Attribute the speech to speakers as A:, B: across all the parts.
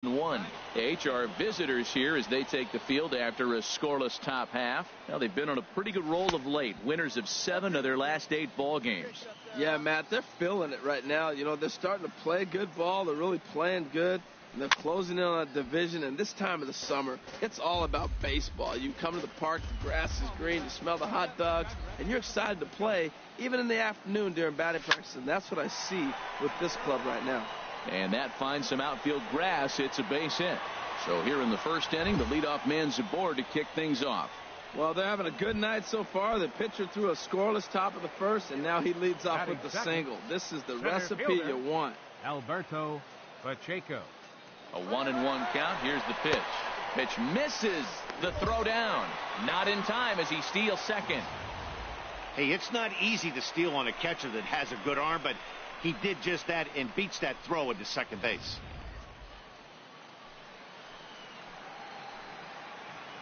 A: 1. HR visitors here as they take the field after a scoreless top half. Now they've been on a pretty good roll of late. Winners of 7 of their last 8 ball games.
B: Yeah, Matt, they're feeling it right now. You know, they're starting to play good ball. They're really playing good. And they're closing in on a division. And this time of the summer, it's all about baseball. You come to the park, the grass is green, you smell the hot dogs, and you're excited to play even in the afternoon during batting practice. And that's what I see with this club right now.
A: And that finds some outfield grass. It's a base hit. So here in the first inning, the leadoff man's aboard to kick things off.
B: Well, they're having a good night so far. The pitcher threw a scoreless top of the first, and now he leads off with the single. This is the recipe you want.
C: Alberto Pacheco.
A: A 1-1 count. Here's the pitch. Pitch misses. The throw down. Not in time as he steals second.
D: Hey, it's not easy to steal on a catcher that has a good arm, but he did just that and beats that throw into second base.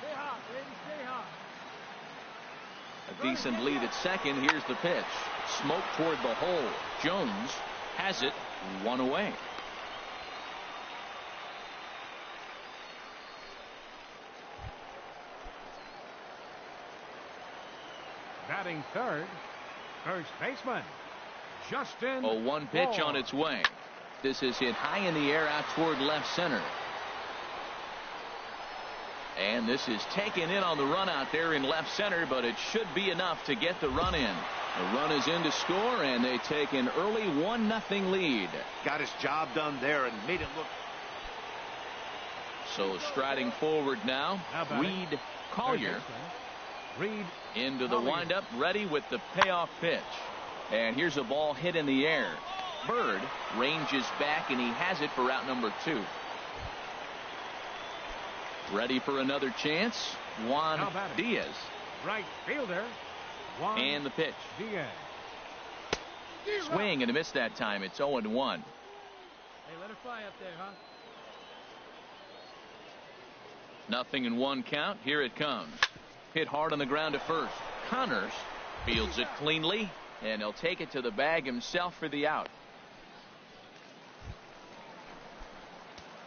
C: Stay hot, baby, stay hot.
A: A decent lead at second. Here's the pitch. Smoke toward the hole. Jones has it. 1 away.
C: Batting third, first baseman Justin.
A: A 1 pitch on its way. This is hit high in the air out toward left center. And this is taken in on the run out there in left center, but it should be enough to get the run in. The run is in to score, and they take an early 1-0 lead.
D: Got his job done there and made it look.
A: So striding forward now, Reed Collier.
C: Reed
A: into the windup, ready with the payoff pitch. And here's a ball hit in the air. Bird ranges back, and he has it for out number 2. Ready for another chance. Juan Diaz.
C: Right fielder. Juan
A: and the pitch.
C: Diaz.
A: Swing and a miss that time. It's 0-1.
C: Hey, let it fly up there, huh?
A: 0-1 count. Here it comes. Hit hard on the ground to first. Connors fields it cleanly, and he'll take it to the bag himself for the out.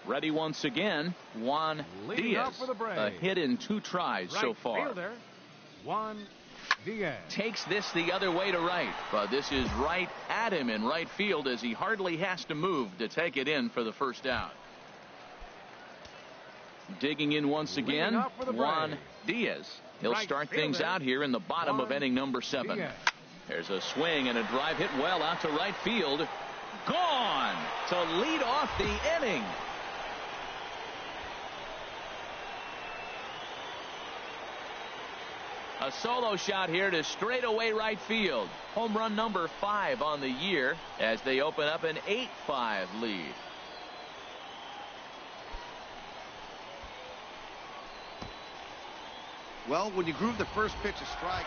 A: Ready once again, Juan Diaz. A hit in 2 tries so far.
C: Fielder, Juan Diaz.
A: Takes this the other way to right, but this is right at him in right field as he hardly has to move to take it in for the first out. Digging in once again, Juan Diaz. He'll start things out here in the bottom of inning number 7. There's a swing and a drive hit well out to right field. Gone to lead off the inning. A solo shot here to straightaway right field. Home run number 5 on the year as they open up an 8-5 lead.
D: Well, when you groove the first pitch a strike.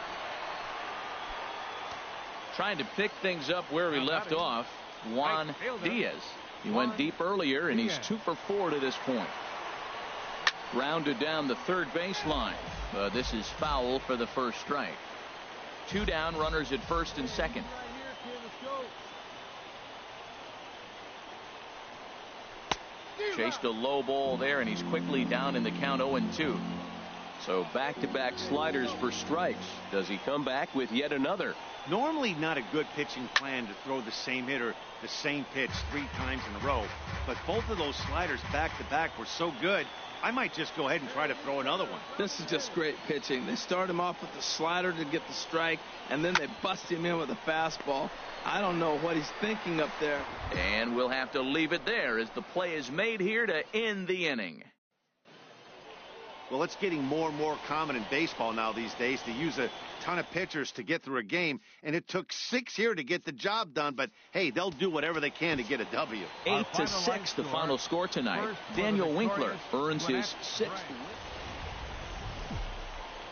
A: Trying to pick things up where he left off, Juan Diaz. He went deep earlier, and he's 2 for 4 to this point. Grounded down the third baseline. This is foul for the first strike. 2 down, runners at first and second. Chased a low ball there, and he's quickly down in the count 0-2. So back-to-back sliders for strikes. Does he come back with yet another?
D: Normally not a good pitching plan to throw the same hitter the same pitch 3 times in a row. But both of those sliders back-to-back were so good, I might just go ahead and try to throw another one.
B: This is just great pitching. They start him off with the slider to get the strike, and then they bust him in with a fastball. I don't know what he's thinking up there.
A: And we'll have to leave it there as the play is made here to end the inning.
D: Well, it's getting more and more common in baseball now these days to use a ton of pitchers to get through a game, and it took 6 here to get the job done, but hey, they'll do whatever they can to get a W.
A: 8-6 the final score tonight. Daniel Winkler earns his 6th.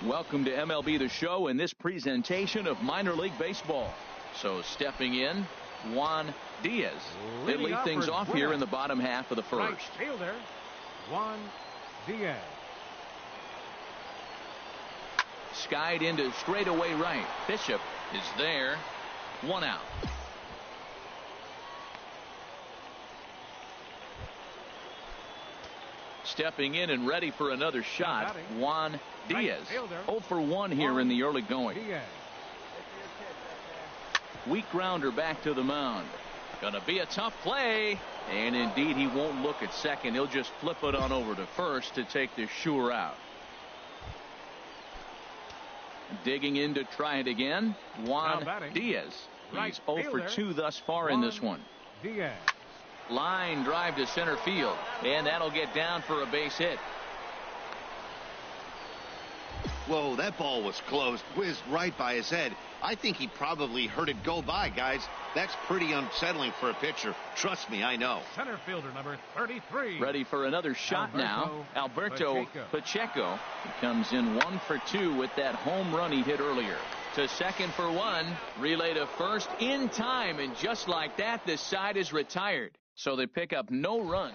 A: Welcome to MLB The Show in this presentation of minor league baseball. So stepping in, Juan Diaz. They lead things off here in the bottom half of the first.
C: Right fielder, Juan Diaz.
A: Skied into straightaway right. Bishop is there. 1 out. Stepping in and ready for another shot, Juan Diaz. 0 for 1 here in the early going. Weak grounder back to the mound. Gonna be a tough play. And indeed, he won't look at second. He'll just flip it on over to first to take the sure out. Digging in to try it again, Juan Diaz. He's 0 for 2 thus far in this one.
C: Diaz.
A: Line drive to center field, and that'll get down for a base hit.
D: Whoa, that ball was close, whizzed right by his head. I think he probably heard it go by, guys. That's pretty unsettling for a pitcher. Trust me, I know.
C: Center fielder number 33.
A: Ready for another shot now. Alberto Pacheco. He comes in 1 for 2 with that home run he hit earlier. To second for 1. Relay to first in time, and just like that, this side is retired. So they pick up no run.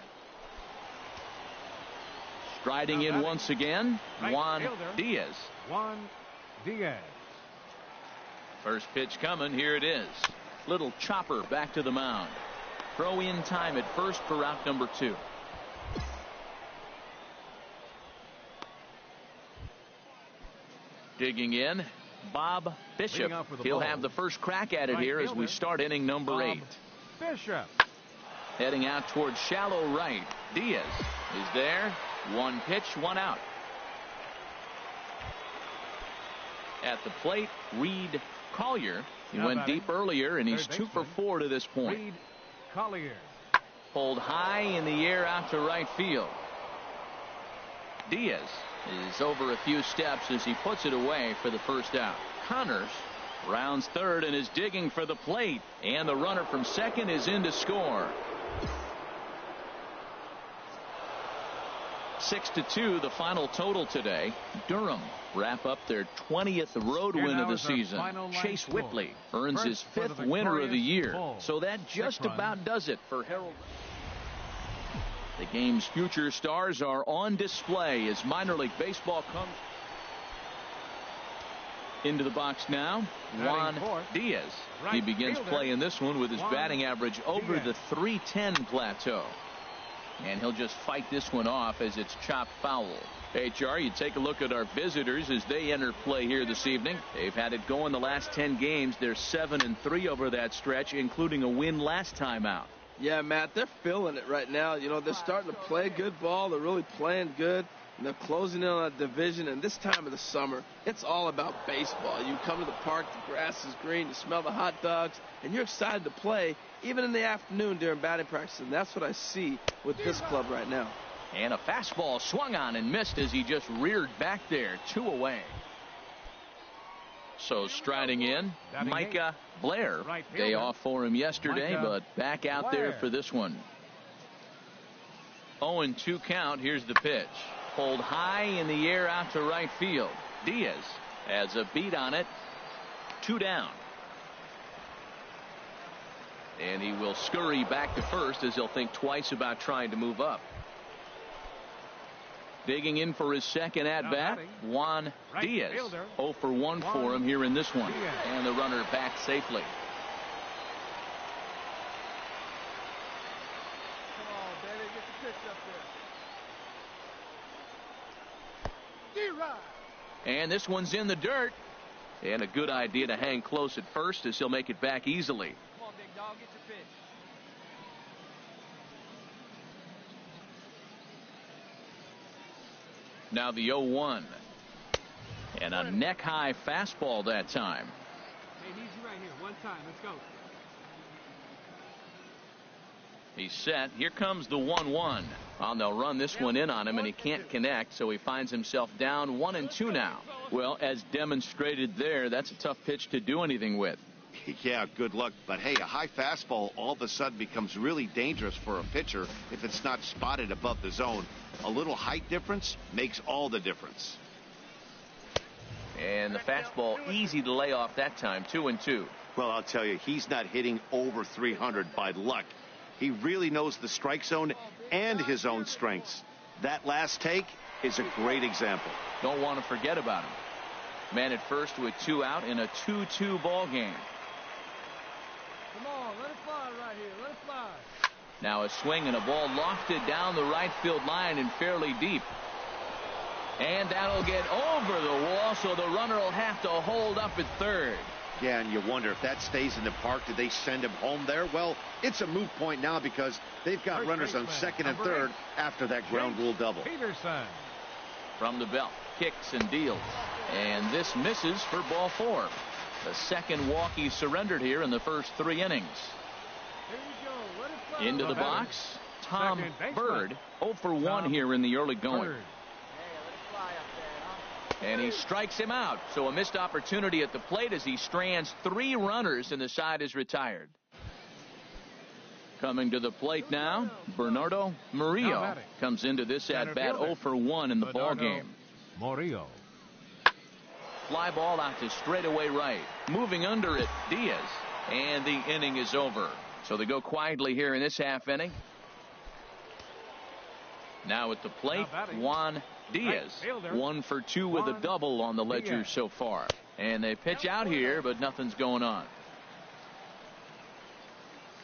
A: Striding in once again, Juan Diaz.
C: Juan Diaz.
A: First pitch coming. Here it is. Little chopper back to the mound. Throw in time at first for out number 2. Digging in, Bob Bishop. He'll have the first crack at it here as we start inning number 8.
C: Bishop.
A: Heading out towards shallow right. Diaz is there. 1 pitch, 1 out. At the plate, Reed Collier. He went deep earlier, and he's 2 for 4 to this point.
C: Reed Collier.
A: Pulled high in the air out to right field. Diaz is over a few steps as he puts it away for the first out. Connors rounds third and is digging for the plate, and the runner from second is in to score. 6-2 the final total today. Durham wrap up their 20th road win of the season. Chase Whitley earns his 5th winner of the year. So that just about does it for Harold. The game's future stars are on display as minor league baseball comes into the box now. Juan Diaz. He begins playing this one with his batting average over the .310 plateau. And he'll just fight this one off as it's chopped foul. HR, you take a look at our visitors as they enter play here this evening. They've had it going the last 10 games. They're 7-3 over that stretch, including a win last time out.
B: Yeah, Matt, they're feeling it right now. You know, they're starting to play good ball. They're really playing good. And they're closing in on a division. And this time of the summer, it's all about baseball. You come to the park, the grass is green, you smell the hot dogs, and you're excited to play, even in the afternoon during batting practice. And that's what I see with this club right now.
A: And a fastball swung on and missed as he just reared back there. 2 away. So striding in, Micah Blair. Day off for him yesterday, but back out there for this one. 0-2 count. Here's the pitch. Pulled high in the air out to right field. Diaz has a beat on it. 2 down. And he will scurry back to first as he'll think twice about trying to move up. Digging in for his second at bat, Juan Diaz. 0 for 1 for him here in this one. And the runner back safely.
B: Come on, baby, get the pitch up there.
A: And this one's in the dirt. And a good idea to hang close at first as he'll make it back easily.
B: Come on, big dog, get your pitch.
A: Now the 0-1. And a neck-high fastball that time.
C: Hey, needs you right here. 1 time. Let's go.
A: He's set. Here comes the 1-1. Well, they'll run this one in on him, and he can't connect, so he finds himself down 1-2 now. Well, as demonstrated there, that's a tough pitch to do anything with.
D: Yeah, good luck. But, hey, a high fastball all of a sudden becomes really dangerous for a pitcher if it's not spotted above the zone. A little height difference makes all the difference.
A: And the fastball easy to lay off that time, 2-2.
D: Well, I'll tell you, he's not hitting over 300 by luck. He really knows the strike zone and his own strengths. That last take is a great example.
A: Don't want to forget about him. Man at first with 2 out in a 2-2 ball game.
B: Come on, let it fly right here. Let it fly.
A: Now a swing and a ball lofted down the right field line and fairly deep. And that'll get over the wall, so the runner will have to hold up at third.
D: Yeah, and you wonder if that stays in the park, do they send him home there? Well, it's a moot point now because they've got runners on second and third after that ground rule double.
C: Peterson.
A: From the belt, kicks and deals. And this misses for ball 4. The second walk he surrendered here in the first 3 innings.
C: There you go. Let it fly.
A: Into the box, Tom Bird, 0 for 1 here in the early going. And he strikes him out. So a missed opportunity at the plate as he strands 3 runners and the side is retired. Coming to the plate now, Bernardo Murillo comes into this at bat 0 for 1 in the ball game.
C: Murillo.
A: Fly ball out to straightaway right. Moving under it, Diaz. And the inning is over. So they go quietly here in this half inning. Now at the plate, Juan Diaz. 1 for 2 with a double on the ledger so far. And they pitch out here, but nothing's going on.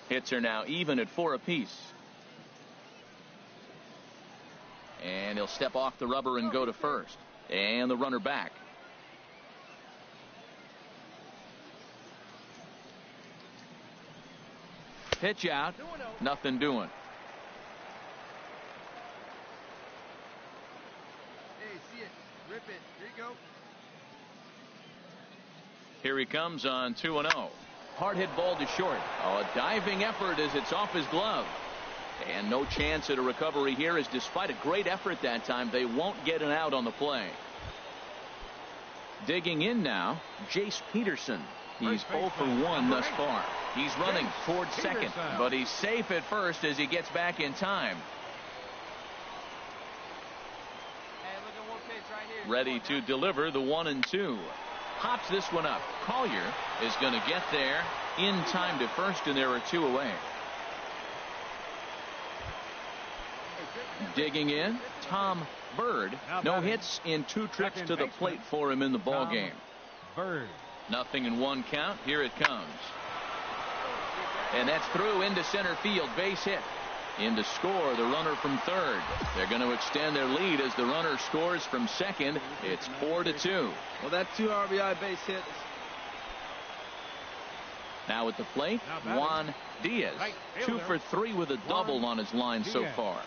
A: Hits are now even at 4 apiece. And he'll step off the rubber and go to first. And the runner back. Pitch out, nothing doing.
B: Hey, see it. Rip it. Here you go.
A: Here he comes on 2-0. Hard hit ball to short. Oh, a diving effort as it's off his glove. And no chance at a recovery here, as despite a great effort that time, they won't get an out on the play. Digging in now, Jace Peterson. He's 0 for 1 thus far. He's running towards second, but he's safe at first as he gets back in time. Ready to deliver the 1-2. Hops this one up. Collier is going to get there in time to first, and there are 2 away. Digging in, Tom Bird. No hits in 2 trips to the plate for him in the ball game.
C: Bird.
A: Nothing in 1 count. Here it comes. And that's through into center field. Base hit. In to score the runner from third. They're going to extend their lead as the runner scores from second. It's 4-2.
B: Well, that 2 RBI base hit.
A: Now at the plate, Juan Diaz. 2 for 3 with a double on his line so far.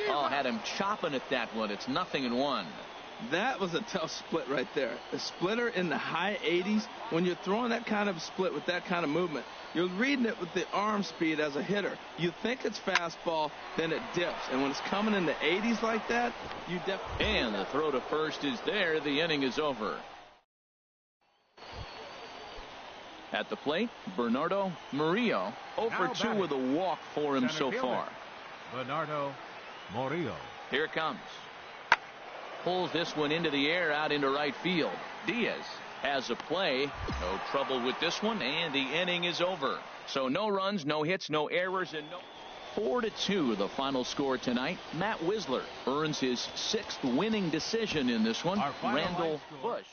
A: Oh, had him chopping at that one. It's 0-1.
B: That was a tough split right there. A splitter in the high 80s. When you're throwing that kind of split with that kind of movement, you're reading it with the arm speed as a hitter. You think it's fastball, then it dips. And when it's coming in the 80s like that, you definitely...
A: And the throw to first is there. The inning is over. At the plate, Bernardo Murillo. 0 for 2 with a walk for him so far.
C: Bernardo Murillo.
A: Here it comes. Pulls this one into the air out into right field. Diaz has a play. No trouble with this one, and the inning is over. So no runs, no hits, no errors, and no... 4-2 the final score tonight. Matt Wisler earns his 6th winning decision in this one. Randall Bush.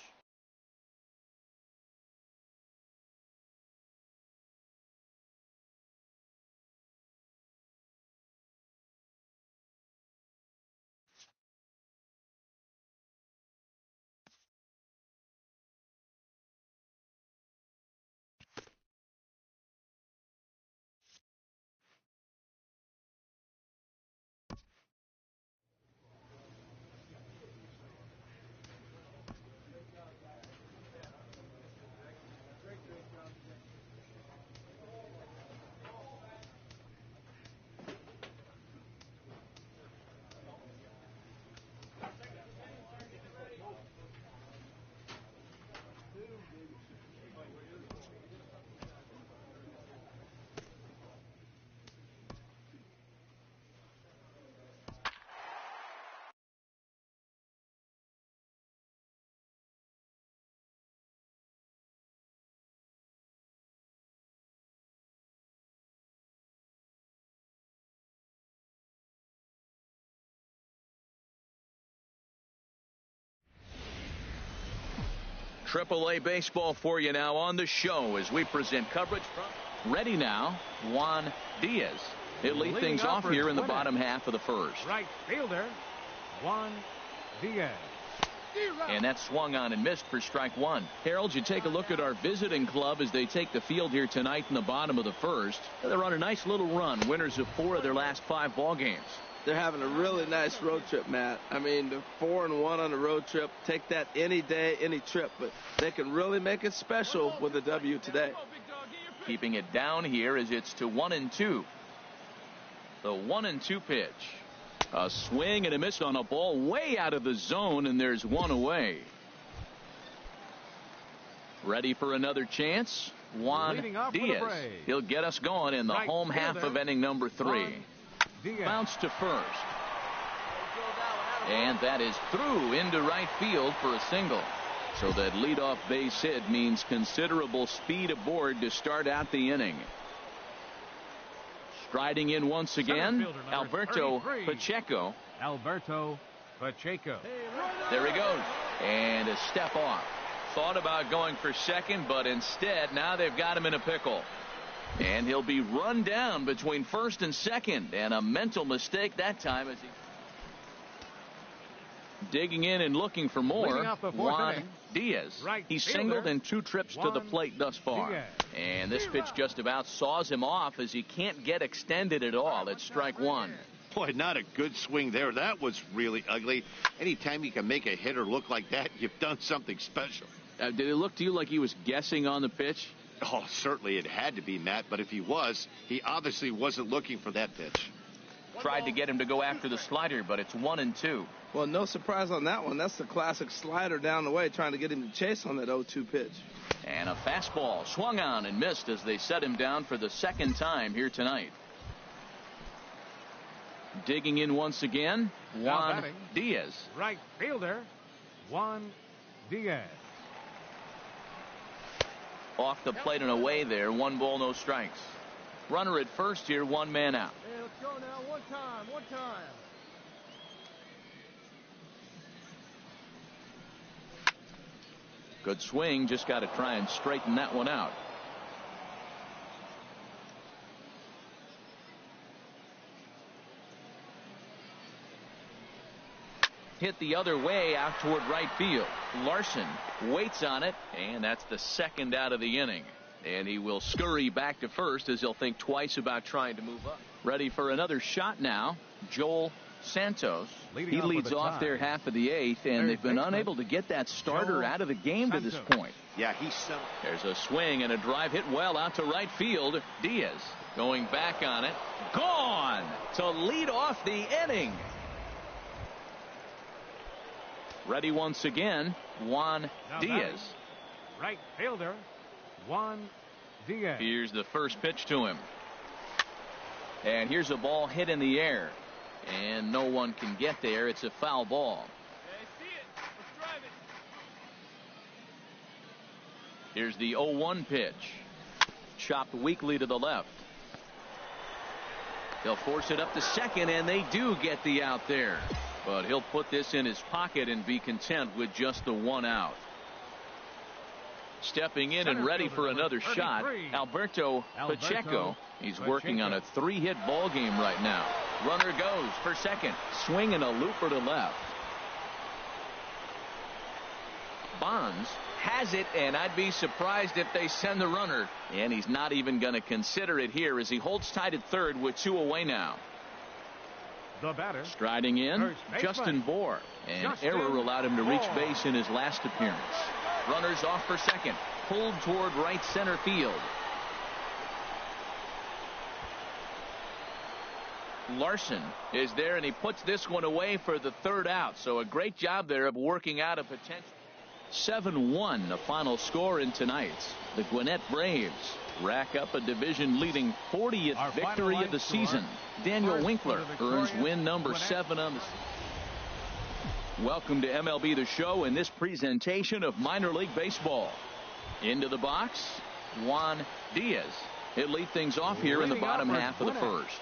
A: AAA baseball for you now on the show as we present coverage from Ready now, Juan Diaz. He'll lead things off here in the bottom half of the first.
C: Right fielder, Juan Diaz.
A: And that swung on and missed for strike one. Harold, you take a look at our visiting club as they take the field here tonight in the bottom of the first. They're on a nice little run, winners of 4 of their last 5 ball games.
B: They're having a really nice road trip, Matt. I mean, they're 4-1 on the road trip. Take that any day, any trip. But they can really make it special with a W today.
A: Keeping it down here as it's to 1-2. The 1-2 pitch. A swing and a miss on a ball way out of the zone, and there's one away. Ready for another chance? Juan Diaz. He'll get us going in the home half of inning number 3. Bounce to first. And that is through into right field for a single. So that leadoff base hit means considerable speed aboard to start out the inning. Striding in once again, Alberto Pacheco.
C: Alberto Pacheco.
A: There he goes. And a step off. Thought about going for second, but instead now they've got him in a pickle. And he'll be run down between first and second. And a mental mistake that time as he digging in and looking for more. Juan Diaz. He's singled in 2 trips to the plate thus far. And this pitch just about saws him off as he can't get extended at all. It's strike one.
D: Boy, not a good swing there. That was really ugly. Anytime you can make a hitter look like that, you've done something special.
A: Did it look to you like he was guessing on the pitch?
D: Oh, certainly it had to be, Matt. But if he was, he obviously wasn't looking for that pitch.
A: Tried to get him to go after the slider, but it's 1-2.
B: Well, no surprise on that one. That's the classic slider down the way, trying to get him to chase on that 0-2 pitch.
A: And a fastball swung on and missed as they set him down for the second time here tonight. Digging in once again, Juan Diaz.
C: Right fielder, Juan Diaz.
A: Off the plate and away there. 1 ball, no strikes. Runner at first here, 1 man out.
C: Hey, let's go now. One time.
A: Good swing. Just got to try and straighten that one out. Hit the other way out toward right field. Larson waits on it, and that's the second out of the inning. And he will scurry back to first as he'll think twice about trying to move up. Ready for another shot now. Joel Santos. He leads off their half of the 8th, and they've been unable to get that starter out of the game to this point.
D: Yeah,
A: there's a swing and a drive hit well out to right field. Diaz going back on it. Gone to lead off the inning. Ready once again, Juan Diaz.
C: Right fielder, Juan Diaz.
A: Here's the first pitch to him. And here's a ball hit in the air. And no one can get there. It's a foul ball.
E: I see it. Let's drive it.
A: Here's the 0-1 pitch. Chopped weakly to the left. They'll force it up to second, and they do get the out there. But he'll put this in his pocket and be content with just the 1 out. Stepping in and ready for another shot, Alberto Pacheco. He's working on a 3-hit ball game right now. Runner goes for second. Swing and a looper to left. Bonds has it, and I'd be surprised if they send the runner. And he's not even going to consider it here as he holds tight at third with 2 away now.
C: The batter.
A: Striding in, Justin Bour. An error allowed him to reach base in his last appearance. Runners off for second. Pulled toward right center field. Larson is there, and he puts this one away for the 3rd out. So a great job there of working out a potential. 7-1 the final score in tonight's. The Gwinnett Braves rack up a division-leading 40th victory of the season. Daniel Winkler earns win number 7 on the season. Welcome to MLB The Show in this presentation of minor league baseball. Into the box, Juan Diaz. He'll lead things off here in the bottom half of the first.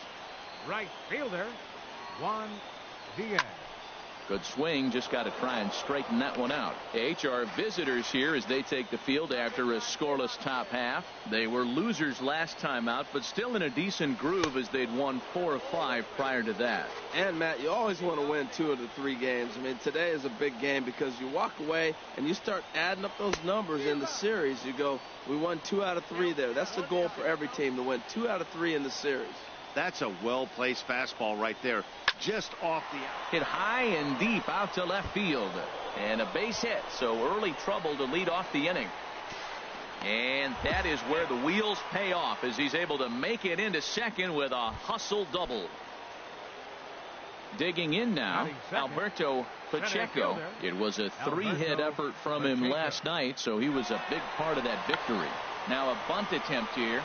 C: Right fielder, Juan Diaz.
A: Good swing, just got to try and straighten that one out. HR visitors here as they take the field after a scoreless top half. They were losers last time out, but still in a decent groove as they'd won 4 of 5 prior to that.
B: And, Matt, you always want to win 2 of the 3 games. I mean, today is a big game because you walk away and you start adding up those numbers in the series. You go, we won 2 out of 3 there. That's the goal for every team, to win 2 out of 3 in the series.
D: That's a well-placed fastball right there. Just off the
A: hit high and deep out to left field, and a base hit, so early trouble to lead off the inning. And that is where the wheels pay off as he's able to make it into second with a hustle double. Digging in now, Alberto Pacheco. It was a 3-hit effort from him last night, so he was a big part of that victory. Now a bunt attempt here.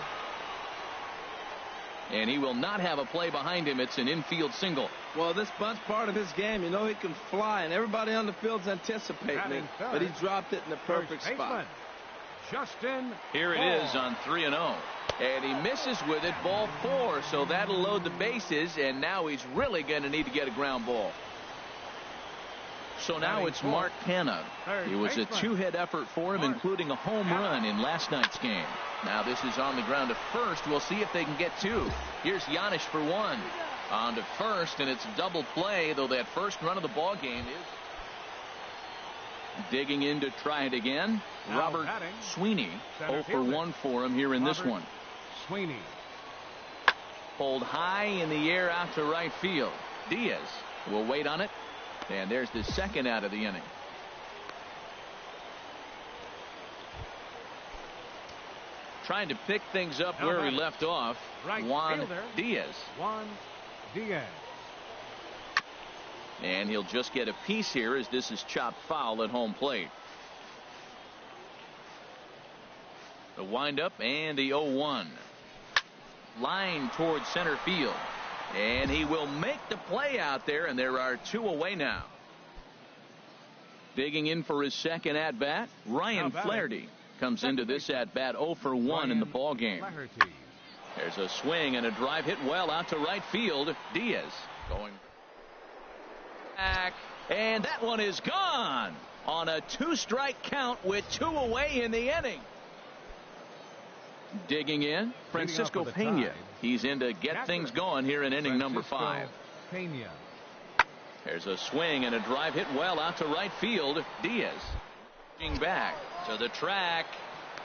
A: And he will not have a play behind him. It's an infield single.
B: Well, this bunt's part of his game. You know he can fly, and everybody on the field's anticipating it. But he dropped it in the perfect spot.
C: Justin.
A: Here it is on 3-0. And he misses with it, ball 4. So that'll load the bases, and now he's really going to need to get a ground ball. So now it's Mark Canha. It was a 2-hit effort for him, including a home run in last night's game. Now this is on the ground to first. We'll see if they can get 2. Here's Janisch for 1. On to first, and it's double play, though that first run of the ball game is digging in to try it again. Robert Sweeney, 0 for 1 for him here in this one.
C: Sweeney.
A: Pulled high in the air out to right field. Diaz will wait on it. And there's the second out of the inning. Trying to pick things up where we left off. Juan Diaz.
C: Juan Diaz.
A: And he'll just get a piece here as this is chopped foul at home plate. The windup and the 0-1. Line towards center field. And he will make the play out there, and there are 2 away now. Digging in for his second at-bat, Ryan Flaherty comes into this at-bat 0 for 1 in the ball game. There's a swing and a drive hit well out to right field. Diaz going back, and that one is gone on a 2-strike count with 2 away in the inning. Digging in, Francisco Pena. He's in to get things going here in inning number 5.
C: Pena.
A: There's a swing and a drive hit well out to right field. Diaz back to the track.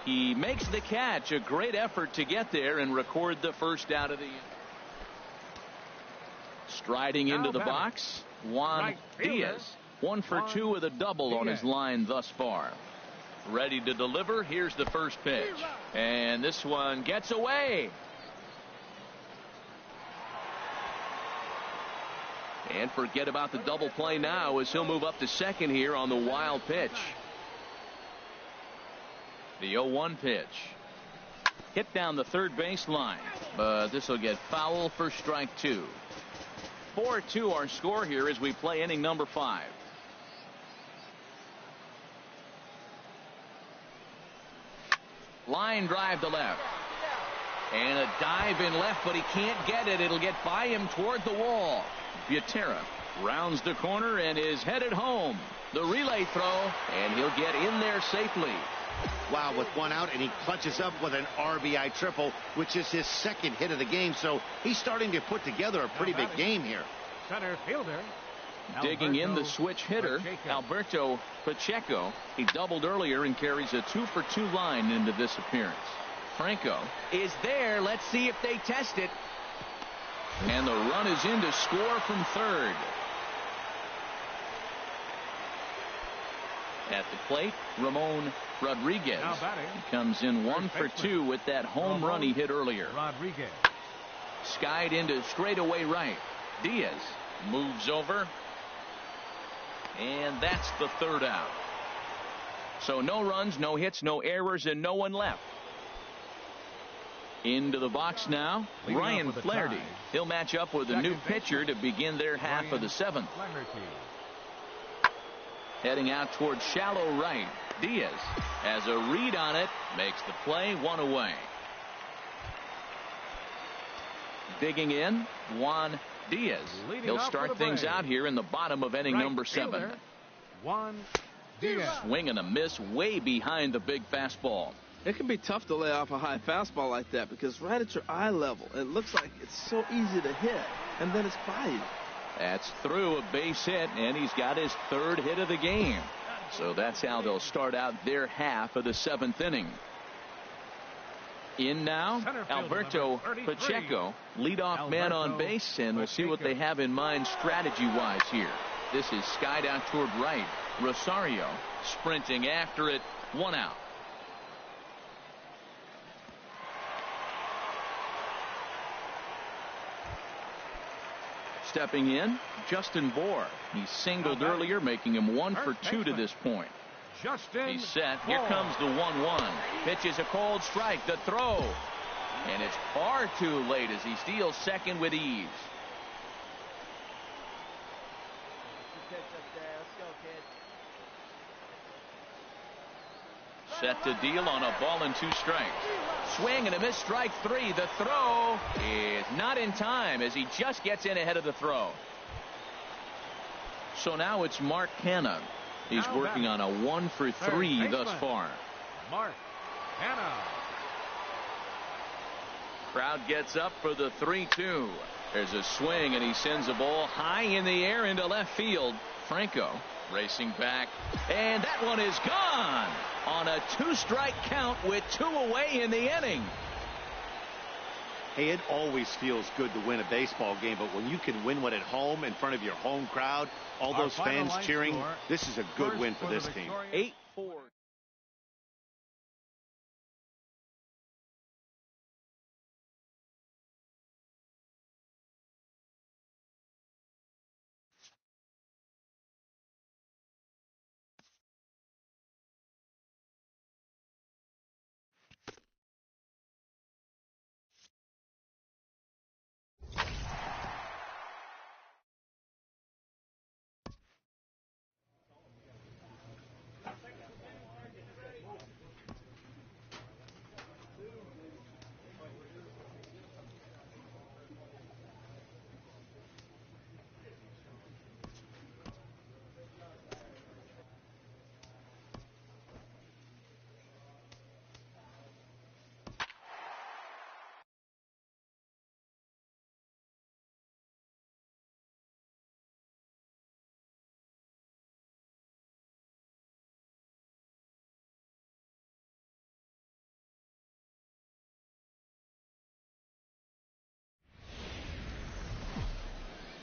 A: He makes the catch. A great effort to get there and record the first out of the inning. Striding into the box, Juan Diaz. 1 for 2 with a double on his line thus far. Ready to deliver. Here's the first pitch. And this one gets away. And forget about the double play now as he'll move up to second here on the wild pitch. The 0-1 pitch. Hit down the third base line. But this will get foul for strike 2. 4-2 our score here as we play inning number 5. Line drive to left. And a dive in left, but he can't get it. It'll get by him toward the wall. Butera rounds the corner and is headed home. The relay throw, and he'll get in there safely.
D: Wow, with 1 out, and he clutches up with an RBI triple, which is his second hit of the game. So he's starting to put together a pretty big game here.
C: Center fielder.
A: Digging in the switch hitter, Alberto Pacheco. He doubled earlier and carries a 2 for 2 line into this appearance. Franco is there. Let's see if they test it. And the run is in to score from third. At the plate, Ramon Rodriguez. He comes in 1 for 2 with that home run he hit earlier.
C: Rodriguez.
A: Skied into straightaway right. Diaz moves over. And that's the third out. So no runs, no hits, no errors, and no one left. Into the box now, Ryan Flaherty. He'll match up with a new pitcher to begin their half of the 7th. Heading out towards shallow right. Diaz has a read on it, makes the play, 1 away. Digging in, Juan Diaz.
C: Leading
A: He'll
C: off
A: start
C: for the
A: things
C: Braves.
A: out here in the bottom of inning
C: Right
A: number 7.
C: fielder, Juan Diaz.
A: Swing and a miss way behind the big fastball.
B: It can be tough to lay off a high fastball like that because right at your eye level, it looks like it's so easy to hit, and then it's by you.
A: That's through a base hit, and he's got his 3rd hit of the game. So that's how they'll start out their half of the 7th inning. In now,
C: Center fielder,
A: Alberto
C: number 33.
A: Pacheco, leadoff man on
C: Alberto
A: base, and we'll see what
C: Pacheco.
A: they have in mind strategy-wise here. This is skied out toward right. Rosario sprinting after it, 1 out. Stepping in, Justin Bohr. He singled earlier, making him 1 for 2 to this point.
C: Justin
A: He's set. Here
C: Bohr.
A: comes the 1-1. Pitches a cold strike. The throw. And it's far too late as he steals second with ease. Set to deal on a ball and 2 strikes. Swing and a miss, strike 3. The throw is not in time as he just gets in ahead of the throw. So now it's Mark Canha. He's
C: Now
A: working on a 1 for 3
C: Third
A: thus
C: baseman.
A: far.
C: Mark Canha.
A: Crowd gets up for the 3-2. There's a swing and he sends a ball high in the air into left field. Franco racing back, and that one is gone on a 2-strike count with 2 away in the inning.
D: Hey, it always feels good to win a baseball game, but when you can win one at home in front of your home crowd, all
C: Our
D: those
C: final
D: fans
C: line
D: cheering,
C: score,
D: this is a good
C: first
D: win for
C: the
D: this team.
C: victorious
A: 8-4.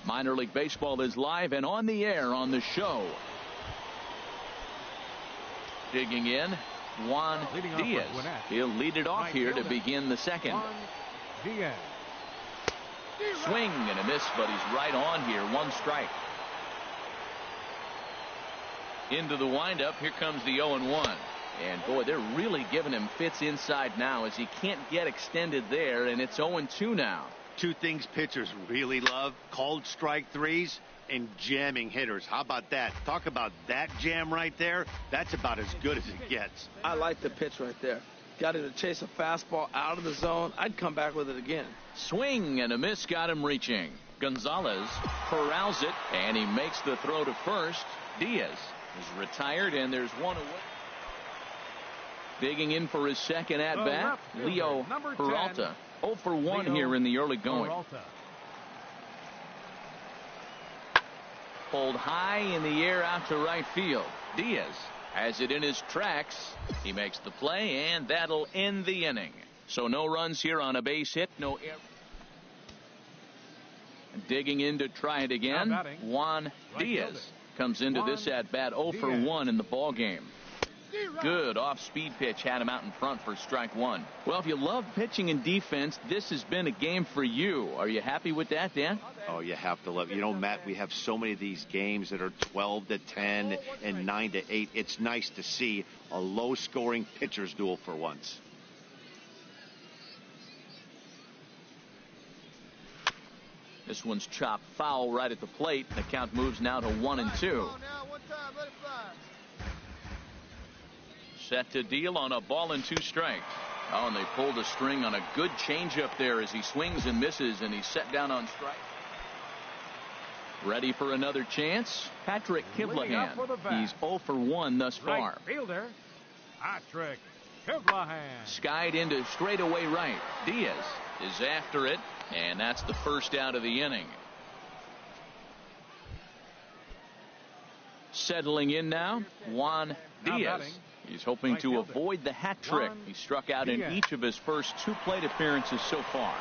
A: Minor League Baseball is live and on the air on the show. Digging in, Juan
C: Leading off
A: Diaz.
C: with Gwinnett.
A: He'll lead it off
C: Right
A: here to
C: fielder.
A: begin the 2nd.
C: Juan Diaz.
A: Swing and a miss, but he's right on here. 1 strike. Into the windup. Here comes the 0-1. And boy, they're really giving him fits inside now as he can't get extended there, and it's 0-2 now.
D: 2 things pitchers really love: called strike 3s and jamming hitters. How about that? Talk about that jam right there. That's about as good as it gets.
B: I like the pitch right there. Got him to chase a fastball out of the zone. I'd come back with it again.
A: Swing and a miss, got him reaching. Gonzalez corrals it, and he makes the throw to first. Diaz is retired, and there's 1 away. Digging in for his 2nd at bat,
C: left fielder,
A: Leo
C: number 10,
A: Peralta. 0 for 1
C: Leo
A: here in the early going.
C: Peralta.
A: Pulled high in the air out to right field. Diaz has it in his tracks. He makes the play, and that'll end the inning. So no runs here on a base hit, no air. Digging in to try it again.
C: Now batting,
A: Juan
C: right
A: Diaz
C: fielder.
A: comes into
C: Juan
A: this at bat 0 for
C: Diaz.
A: 1 in the ball game. Good off-speed pitch had him out in front for strike 1. Well, if you love pitching and defense, this has been a game for you. Are you happy with that, Dan?
D: Oh, you have to love it. You know, Matt, we have so many of these games that are 12-10 and 9-8. It's nice to see a low-scoring pitcher's duel for once.
A: This one's chopped foul right at the plate. The count moves now to 1-2. Set to deal on a ball and 2 strikes. Oh, and they pulled a string on a good changeup there as he swings and misses, and he's set down on strike. Ready for another chance? Patrick Kivlahan. He's 0 for 1 thus far.
C: Right fielder, Patrick Kivlahan.
A: Skied into straightaway right. Diaz is after it, and that's the first out of the inning. Settling in now, Juan Diaz. He's hoping to avoid the hat trick. He struck out in each of his first 2 plate appearances so far.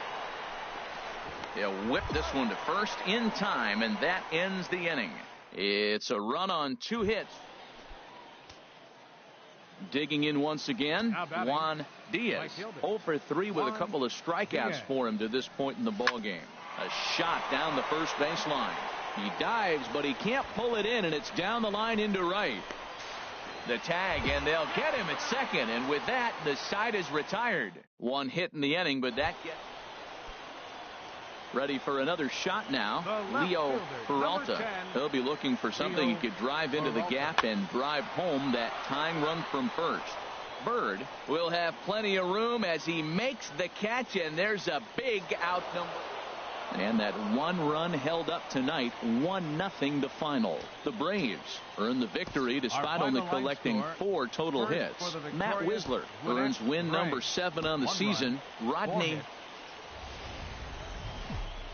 A: They'll whip this one to first in time, and that ends the inning. It's a run on 2 hits. Digging in once again, Juan Diaz. 0 for 3 with a couple of strikeouts for him to this point in the ball game. A shot down the first baseline. He dives, but he can't pull it in, and it's down the line into right. The tag, and they'll get him at second, and with that, the side is retired. 1 hit in the inning, but that gets... Ready for another shot now, Leo Peralta. He'll be looking for something he could drive into the gap and drive home that tying run from first. Bird will have plenty of room as he makes the catch, and there's a big out number. And that 1 run held up tonight, 1-0 the final. The Braves earn the victory despite only collecting 4 total hits. Matt Wisler earns win number 7 on the season. Rodney.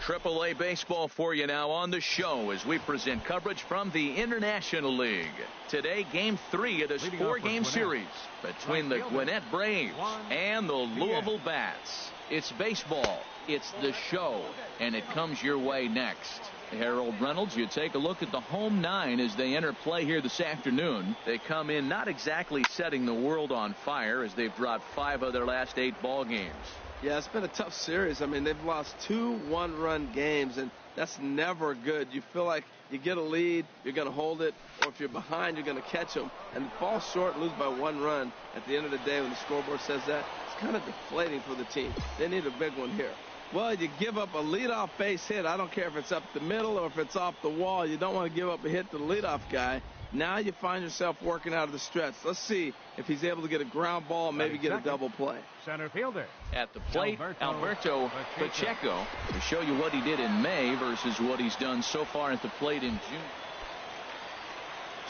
A: AAA baseball for you now on the show as we present coverage from the International League. Today, Game 3 of this 4-game series between the Gwinnett Braves and the Louisville Bats. It's baseball, it's the show, and it comes your way next. Harold Reynolds, you take a look at the home 9 as they enter play here this afternoon. They come in not exactly setting the world on fire as they've dropped 5 of their last 8 ball games.
B: Yeah, it's been a tough series. I mean, they've lost 2 one-run games, and that's never good. You feel like you get a lead, you're going to hold it, or if you're behind, you're going to catch them. And fall short, lose by 1 run at the end of the day when the scoreboard says that, it's kind of deflating for the team. They need a big one here. Well, you give up a leadoff base hit. I don't care if it's up the middle or if it's off the wall. You don't want to give up a hit to the leadoff guy. Now you find yourself working out of the stretch. Let's see if he's able to get a ground ball and maybe get a double play.
C: Center fielder.
A: At the plate, Alberto Pacheco to show you what he did in May versus what he's done so far at the plate in June.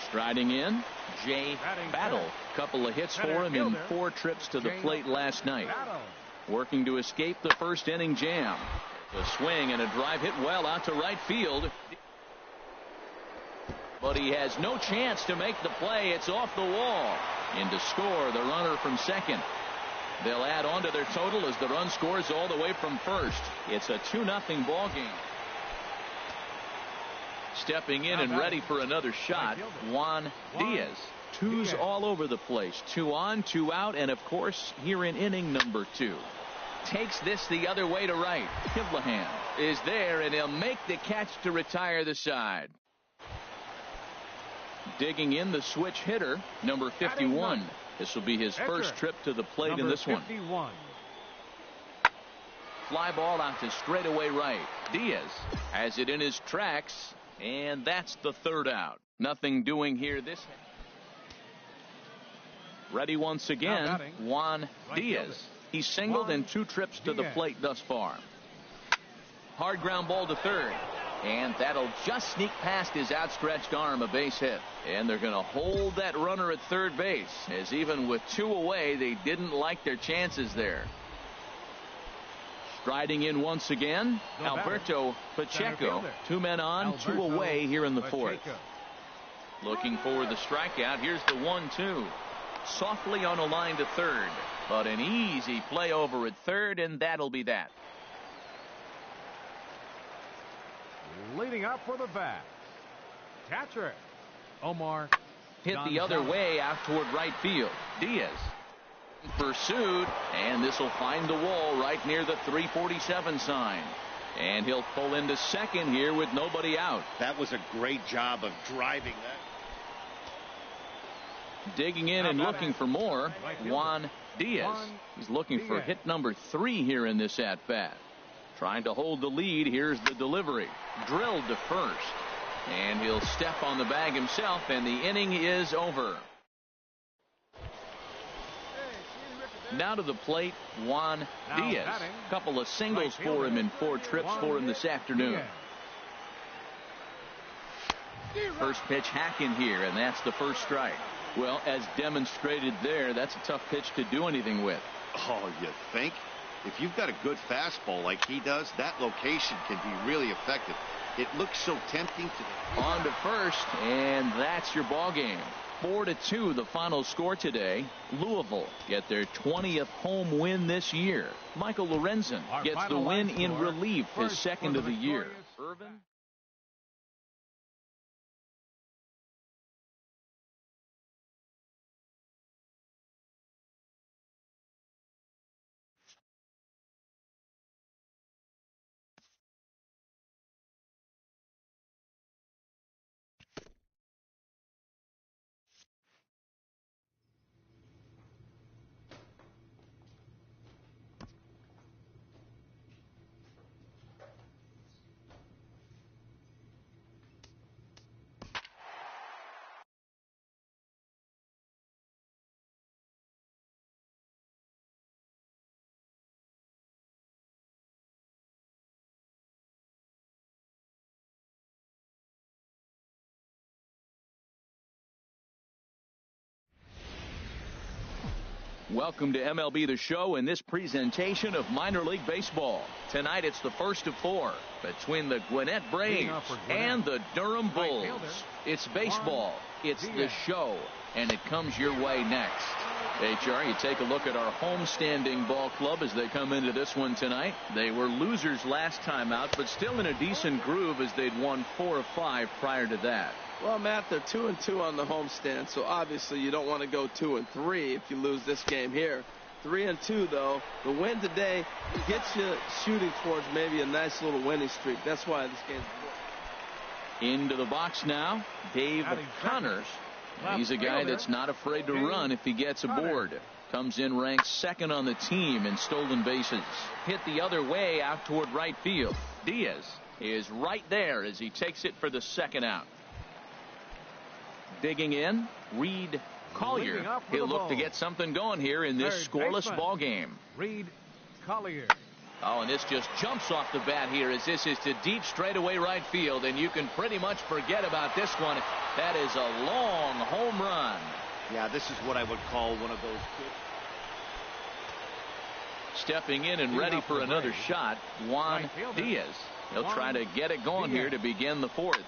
A: Striding in, Jay Battle. Couple of hits for him in 4 trips to the plate last night. Working to escape the first inning jam. The swing and a drive hit well out to right field. But he has no chance to make the play. It's off the wall. In to score, the runner from second. They'll add on to their total as the run scores all the way from first. It's a 2-0 ball game. Stepping in and ready for another shot, Juan Diaz. 2s all over the place. 2 on, 2 out, and of course here in inning number 2. Takes this the other way to right. Kivlahan is there, and he'll make the catch to retire the side. Digging in, the switch hitter, number 51. This will be his first trip to the plate in this one. Fly ball out to straightaway right. Diaz has it in his tracks, and that's the 3rd out. Nothing doing here this. Ready once again, Juan Diaz. He's singled in 2 trips to the plate thus far. Hard ground ball to third. And that'll just sneak past his outstretched arm, a base hit. And they're going to hold that runner at third base, as even with 2 away, they didn't like their chances there. Striding in once again, Alberto Pacheco. 2 men on, 2 away here in the 4th. Looking for the strikeout. Here's the 1-2. Softly on a line to third, but an easy play over at third, and that'll be that.
C: Leading up for the bat, catcher Omar.
A: Hit the other way out toward right field. Diaz pursued, and this will find the wall right near the 347 sign. And he'll pull into second here with nobody out.
D: That was a great job of driving that.
A: Digging in and looking for more, Juan Diaz. He's looking for hit number 3 here in this at-bat. Trying to hold the lead. Here's the delivery. Drilled to first. And he'll step on the bag himself, and the inning is over. Now to the plate, Juan Diaz. Couple of singles for him in 4 trips for him this afternoon. First pitch hacking here, and that's the first strike. Well, as demonstrated there, that's a tough pitch to do anything with.
D: Oh, you think? If you've got a good fastball like he does, that location can be really effective. It looks so tempting to...
A: On to first, and that's your ball game. 4-2 the final score today. Louisville get their 20th home win this year. Michael Lorenzen gets the win in relief, his second of the year. Irvin? Welcome to MLB The Show in this presentation of minor league baseball. Tonight it's the first of four between the Gwinnett Braves and the Durham Bulls. It's baseball, it's the show, and it comes your way next. HR, you take a look at our homestanding ball club as they come into this one tonight. They were losers last time out, but still in a decent groove as they'd won 4 of 5 prior to that.
B: Well, Matt, they're 2-2 on the homestand, so obviously you don't want to go 2-3 if you lose this game here. 3-2, though. The win today gets you shooting towards maybe a nice little winning streak. That's why this game's important.
A: Into the box now, Dave Connors. He's a guy that's not afraid to run if he gets aboard. Comes in ranked second on the team in stolen bases. Hit the other way out toward right field. Diaz is right there as he takes it for the second out. Digging in, Reed Collier. He'll look to get something going here in this scoreless ball game.
C: Reed Collier.
A: Oh, and this just jumps off the bat here as this is to deep straightaway right field, and you can pretty much forget about this one. That is a long home run.
D: Yeah, this is what I would call one of those quick.
A: Stepping in and ready for another shot, Juan Diaz. He'll try to get it going here to begin the fourth.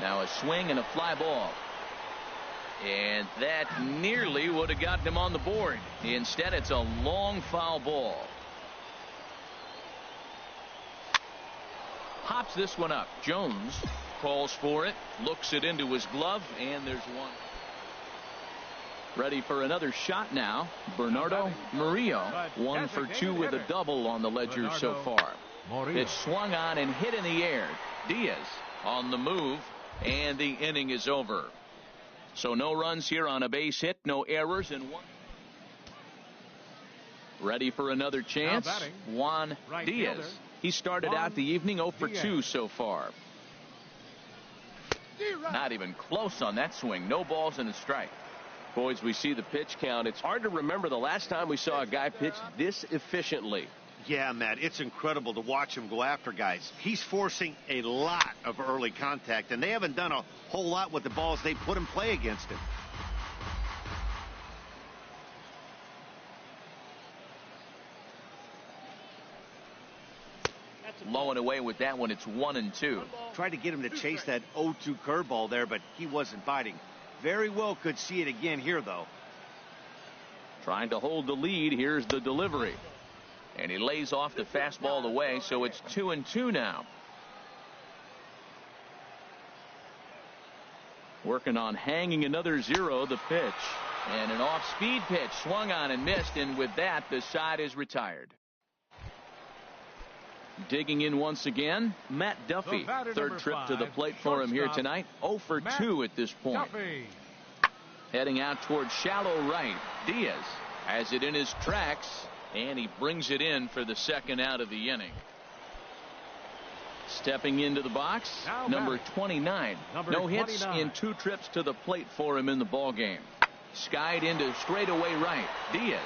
A: Now a swing and a fly ball. And that nearly would have gotten him on the board. Instead, it's a long foul ball. Pops this one up. Jones calls for it, looks it into his glove, and there's one. Ready for another shot now. Bernardo Murillo, 1 for 2 with a double on the ledger so far. It's swung on and hit in the air. Diaz on the move, and the inning is over. So no runs here on a base hit, no errors, and one. Ready for another chance. Juan Diaz. He started out the evening 0 for 2 so far. Not even close on that swing. No balls and a strike. Boys, we see the pitch count. It's hard to remember the last time we saw a guy pitch this efficiently.
D: Yeah, Matt, it's incredible to watch him go after guys. He's forcing a lot of early contact, and they haven't done a whole lot with the balls they put in play against him.
A: Low and away with that one. It's 1-2.
D: Tried to get him to chase that 0-2 curveball there, but he wasn't biting. Very well could see it again here, though.
A: Trying to hold the lead. Here's the delivery. And he lays off the fastball away, so it's 2-2 now. Working on hanging another 0, the pitch. And an off-speed pitch swung on and missed, and with that, the side is retired. Digging in once again, Matt Duffy. Third trip to the plate for him here tonight. 0 for 2 at this point. Heading out towards shallow right. Diaz has it in his tracks, and he brings it in for the second out of the inning. Stepping into the box, number 29. No hits in 2 trips to the plate for him in the ball game. Skied into straightaway right. Diaz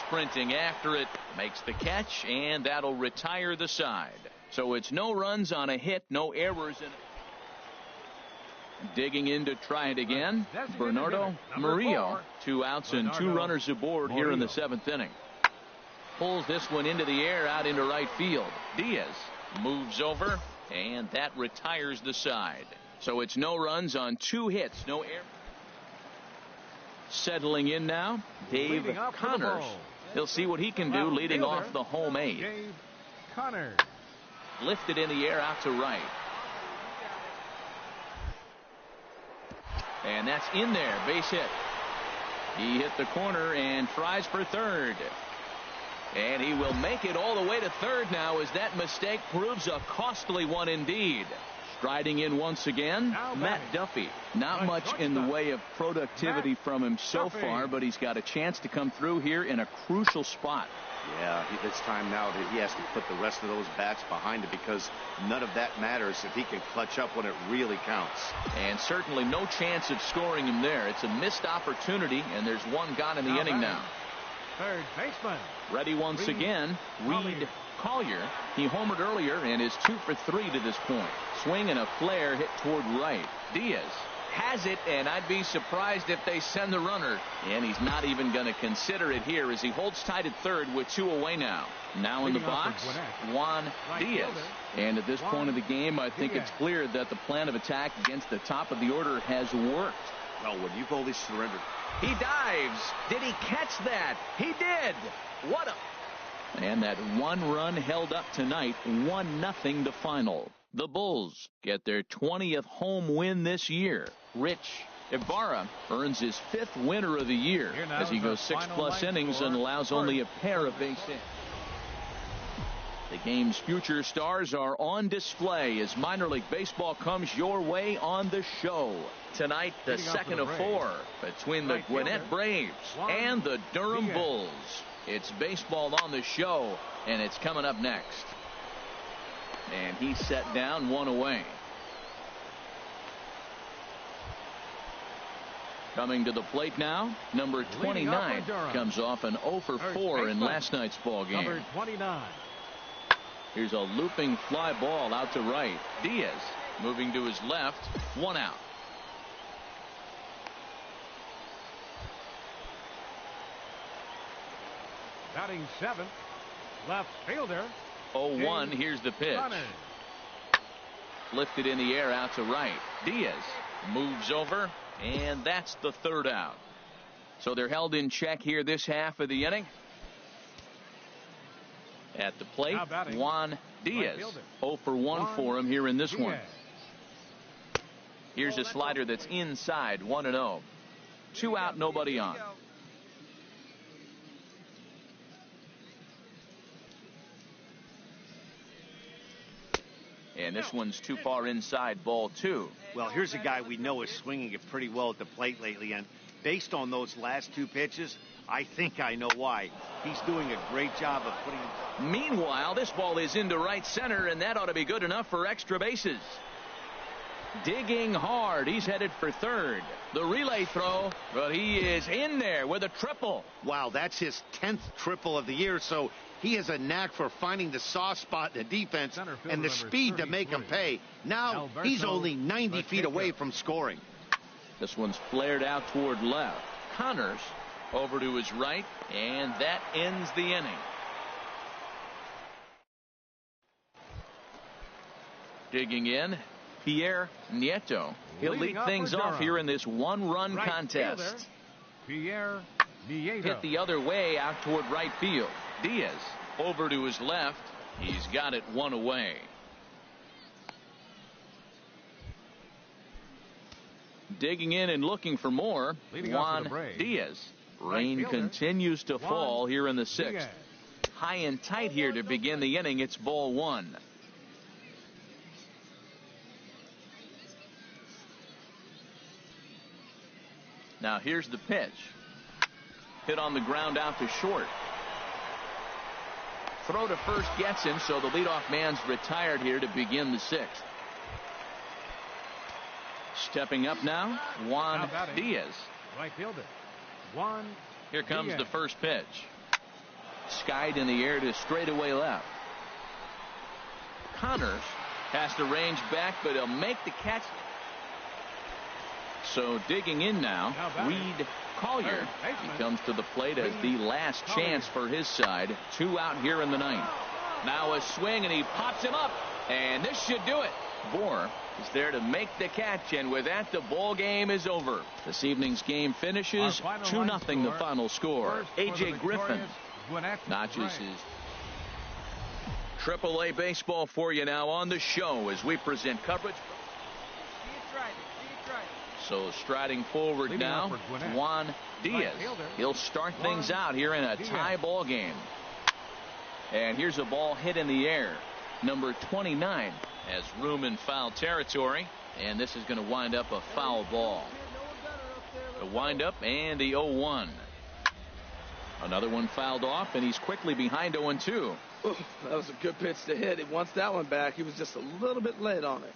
A: sprinting after it, makes the catch, and that'll retire the side. So it's no runs on a hit, no errors in it. Digging in to try it again, Bernardo Murillo. 2 outs and 2 runners aboard here in the 7th inning. Pulls this one into the air out into right field. Diaz moves over, and that retires the side. So it's no runs on 2 hits, no errors. Settling in now, Dave Connors. He'll see what he can do leading off the home 8.
C: Dave Connors.
A: Lifted in the air out to right. And that's in there, base hit. He hit the corner and tries for third. And he will make it all the way to third now as that mistake proves a costly one indeed. Striding in once again, Matt Duffy. Not much in the way of productivity from him so far, but he's got a chance to come through here in a crucial spot.
D: Yeah, it's time now that he has to put the rest of those bats behind it, because none of that matters if he can clutch up when it really counts.
A: And certainly no chance of scoring him there. It's a missed opportunity, and there's one gone in the inning now.
C: Third baseman.
A: Ready once again, Reed Collier. He homered earlier and is 2 for 3 to this point. Swing and a flare hit toward right. Diaz has it, and I'd be surprised if they send the runner. And he's not even going to consider it here as he holds tight at third with 2 away now. Now in the box, Juan Diaz. And at this point of the game, I think it's clear that the plan of attack against the top of the order has worked.
D: Well, when you've only surrendered.
A: He dives. Did he catch that? He did. What a... And that 1 run held up tonight, 1-0 the final. The Bulls get their 20th home win this year. Rich Ibarra earns his 5th winner of the year as he goes 6+ innings and allows only a pair of base hits. The game's future stars are on display as minor league baseball comes your way on the show. Tonight, the second of 4 between the Gwinnett Braves and the Durham Bulls. It's baseball on the show, and it's coming up next. And he's set down, 1 away. Coming to the plate now, number 29 comes off an 0 for 4 in last night's ball game.
C: Number 29.
A: Here's a looping fly ball out to right. Diaz moving to his left, 1 out.
C: Batting 7th, left fielder.
A: 0-1, here's the pitch.
C: Connors.
A: Lifted in the air out to right. Diaz moves over, and that's the 3rd out. So they're held in check here this half of the inning. At the plate, Juan Diaz. 0 for 1 for him here in this one. Here's a slider that's inside, 1-0. 2 out, nobody on. And this one's too far inside, ball 2.
D: Well, here's a guy we know is swinging it pretty well at the plate lately, and based on those last 2 pitches, I think I know why. He's doing a great job of putting him.
A: Meanwhile, this ball is into right center, and that ought to be good enough for extra bases. Digging hard, he's headed for third. The relay throw, but he is in there with a triple.
D: Wow, that's his 10th triple of the year, so he has a knack for finding the soft spot in the defense and the speed to make him pay. Now he's only 90 feet away from scoring.
A: This one's flared out toward left. Connors over to his right, and that ends the inning. Digging in, Pierre Nieto. He'll lead things off here in this 1-run contest.
C: Fielder, Pierre Nieto.
A: Hit the other way out toward right field. Diaz over to his left. He's got it 1 away. Digging in and looking for more, Juan Diaz. Rain continues to fall here in the 6th. High and tight here to begin the inning. It's ball 1. Now here's the pitch. Hit on the ground out to short. Throw to first gets him, so the leadoff man's retired here to begin the 6th. Stepping up now, Juan Diaz.
C: Right fielder. Juan.
A: Here comes
C: Diaz.
A: the first pitch. Skied in the air to straightaway left. Connors has to range back, but he'll make the catch. So digging in now, Reed Collier. He comes to the plate as the last chance for his side. 2 out here in the ninth. Now a swing, and he pops him up, and this should do it. Bohr is there to make the catch, and with that, the ball game is over. This evening's game finishes 2-0 the final score. A.J. Griffin notches his AAA baseball for you now on the show as we present coverage. So striding forward now, Juan Diaz. He'll start things out here in a tie ball game. And here's a ball hit in the air. Number 29 has room in foul territory, and this is going to wind up a foul ball. The windup and the 0-1. Another one fouled off, and he's quickly behind 0-2.
B: That was a good pitch to hit. He wants that one back. He was just a little bit late on it.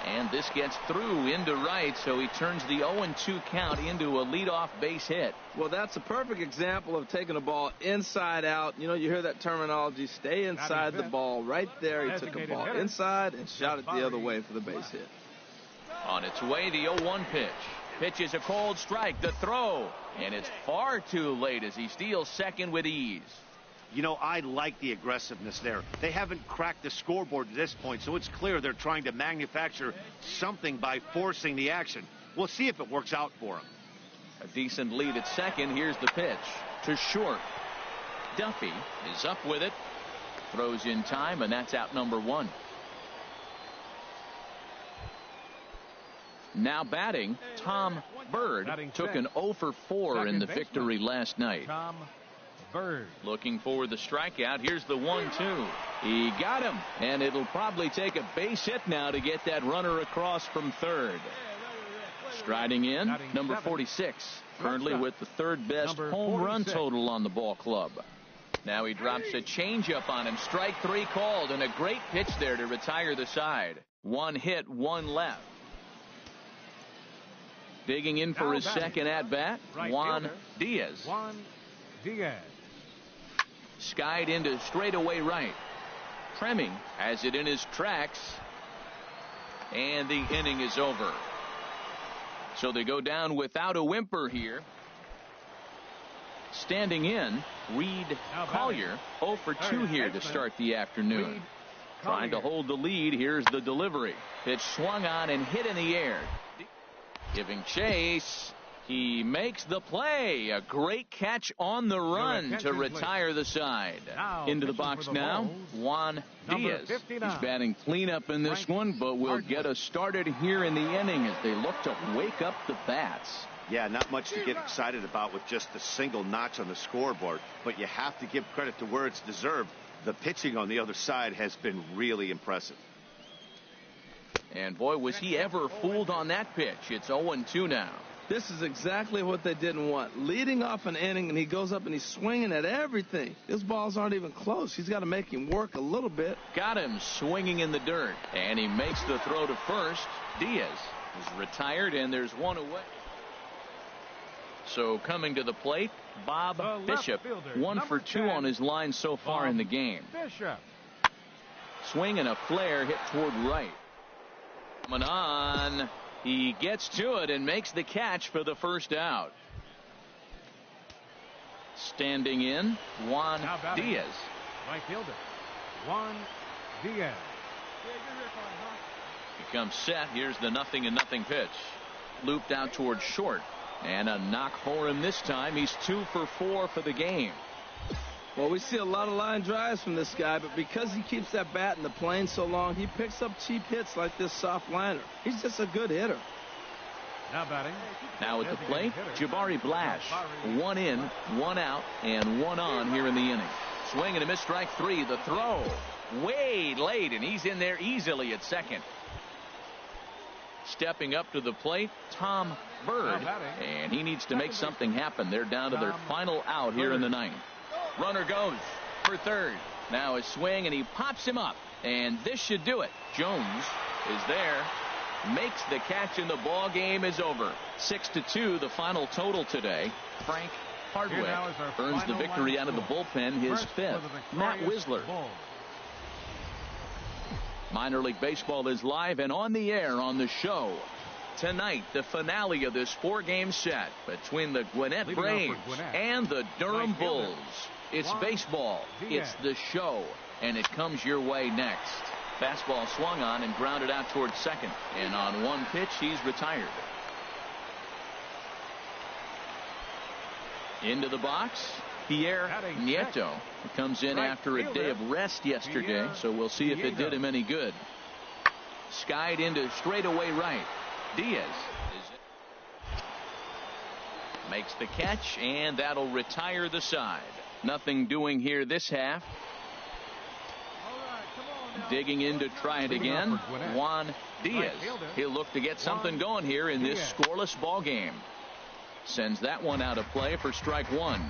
A: And this gets through into right, so he turns the 0-2 count into a leadoff base hit.
B: Well, that's a perfect example of taking a ball inside out. You know, you hear that terminology, stay inside the ball. Right there, he took a ball inside and shot it the other way for the base hit.
A: On its way, the 0-1 pitch. Pitch is a cold strike, the throw, and it's far too late as he steals second with ease.
D: You know, I like the aggressiveness there. They haven't cracked the scoreboard at this point, so it's clear they're trying to manufacture something by forcing the action. We'll see if it works out for them.
A: A decent lead at second. Here's the pitch to short. Duffy is up with it. Throws in time, and that's out number 1. Now batting, Tom Bird took an 0 for 4 in the victory last night.
C: Tom Bird.
A: Looking for the strikeout. Here's the 1-2. He got him, and it'll probably take a base hit now to get that runner across from third. Striding in, number 46, currently with the third best home run total on the ball club. Now he drops a changeup on him. Strike 3 called, and a great pitch there to retire the side. 1 hit, 1 left. Digging in for his second at-bat, Juan Diaz.
C: Juan Diaz.
A: Skied into straightaway right. Tremming has it in his tracks, and the inning is over. So they go down without a whimper here. Standing in, Reed Collier, 0 for 2 here to start the afternoon. Trying to hold the lead. Here's the delivery. Pitch swung on and hit in the air. Giving chase. He makes the play. A great catch on the run to retire the side. Into the box now, Juan Diaz. He's batting cleanup in this one, but will get us started here in the inning as they look to wake up the bats.
D: Yeah, not much to get excited about with just a single notch on the scoreboard, but you have to give credit to where it's deserved. The pitching on the other side has been really impressive.
A: And boy, was he ever fooled on that pitch. It's 0-2 now.
B: This is exactly what they didn't want. Leading off an inning, and he goes up and he's swinging at everything. His balls aren't even close. He's got to make him work a little bit.
A: Got him swinging in the dirt, and he makes the throw to first. Diaz is retired, and there's 1 away. So coming to the plate, Bob Bishop, 1 for 2 on his line so far in the game.
C: Bishop.
A: Swing and a flare hit toward right. Coming on. He gets to it and makes the catch for the first out. Standing in, Juan Diaz.
C: Right fielder, Juan Diaz.
A: He comes set. Here's the 0-0 pitch. Looped out towards short. And a knock for him this time. He's 2 for 4 for the game.
B: Well, we see a lot of line drives from this guy, but because he keeps that bat in the plane so long, he picks up cheap hits like this soft liner. He's just a good hitter.
C: Now batting.
A: Now at the plate, Jabari Blash. 1 in, 1 out, and 1 on here in the inning. Swing and a miss, strike 3. The throw way late, and he's in there easily at second. Stepping up to the plate, Tom Bird, and he needs to make something happen. They're down to their final out here in the ninth. Runner goes for third. Now a swing, and he pops him up, and this should do it. Jones is there, makes the catch, and the ball game is over. 6-2 the final total today. Frank Hardwick earns the victory out of the bullpen, his 5th. Matt Wisler Minor League Baseball is live and on the air on the show. Tonight, the finale of this 4-game set between the Gwinnett Braves and the Durham Bulls. It's baseball. It's the show. And it comes your way next. Fastball swung on and grounded out towards second. And on one pitch, he's retired. Into the box, Pierre Nieto comes in after a day of rest yesterday, so we'll see if it did him any good. Skied into straightaway right. Diaz makes the catch, and that'll retire the side. Nothing doing here this half. Digging in to try it again, Juan Diaz. He'll look to get something going here in this scoreless ball game. Sends that one out of play for strike one.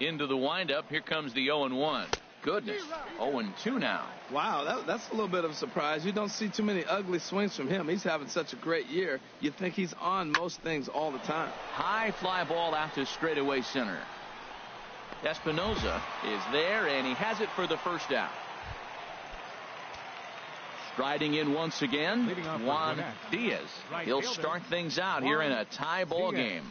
A: Into the windup. Here comes the 0-1. Goodness, 0-2 now.
B: Wow, that's a little bit of a surprise. You don't see too many ugly swings from him. He's having such a great year. You'd think he's on most things all the time.
A: High fly ball out to straightaway center. Espinosa is there, and he has it for the first out. Striding in once again, Juan Diaz. He'll start things out here in a tie ball game.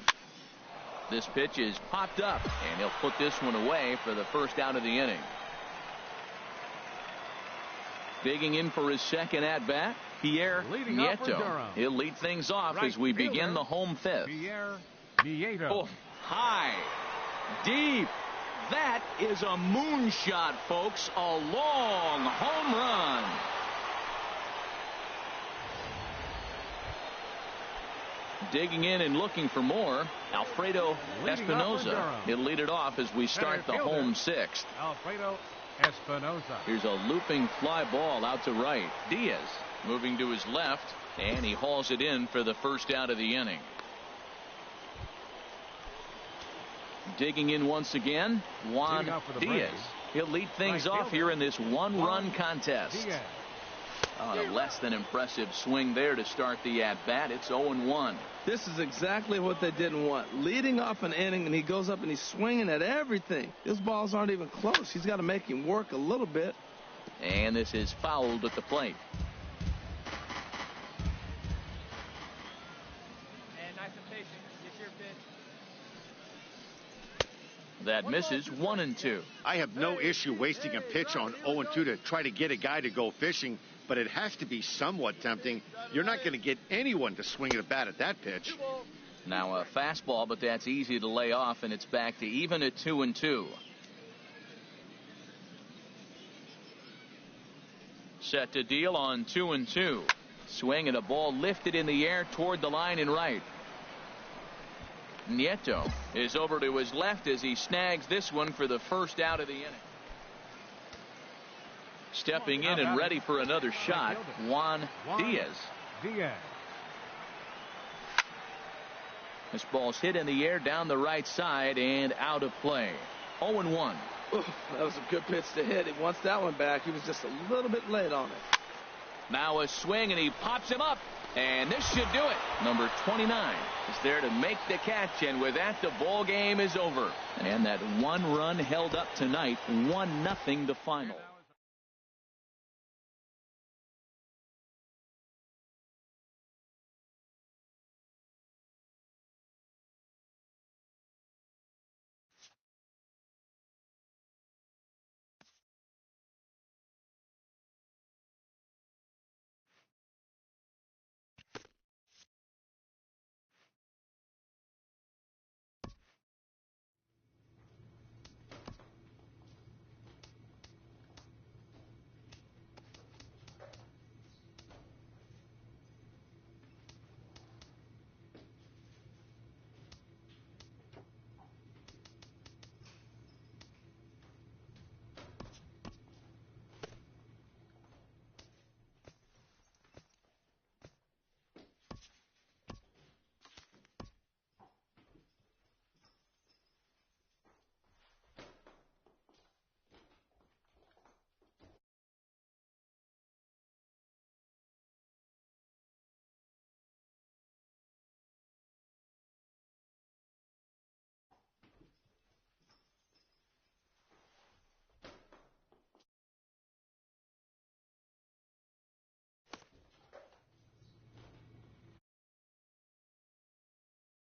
A: This pitch is popped up, and he'll put this one away for the first out of the inning. Digging in for his second at-bat, Pierre Nieto. He'll lead things off as we begin the home fifth. Oh, high, deep. That is a moonshot, folks. A long home run. Digging in and looking for more, Alfredo Espinosa. He'll lead it off as we start the home sixth.
C: Alfredo Espinosa.
A: Here's a looping fly ball out to right. Diaz moving to his left, and he hauls it in for the first out of the inning. Digging in once again, Juan Diaz. He'll lead things off here in this one-run contest. On a less than impressive swing there to start the at-bat. It's 0-1.
B: This is exactly what they didn't want. Leading off an inning, and he goes up and he's swinging at everything. His balls aren't even close. He's got to make him work a little bit.
A: And this is fouled at the plate.
E: And nice and patient. Get your pitch.
A: That misses 1-2.
D: I have no issue wasting a pitch on 0-2 to try to get a guy to go fishing, but it has to be somewhat tempting. You're not going to get anyone to swing at a bat at that pitch.
A: Now a fastball, but that's easy to lay off, and it's back to even at 2-2. Set to deal on 2-2. Swing and a ball lifted in the air toward the line and right. Nieto is over to his left as he snags this one for the first out of the inning. Stepping in and ready for another shot, Juan Diaz. This ball's hit in the air down the right side and out of play. 0-1.
B: That was a good pitch to hit. He wants that one back. He was just a little bit late on it.
A: Now a swing, and he pops him up. And this should do it. Number 29 is there to make the catch, and with that, the ball game is over. And that one run held up tonight, 1-0 the final.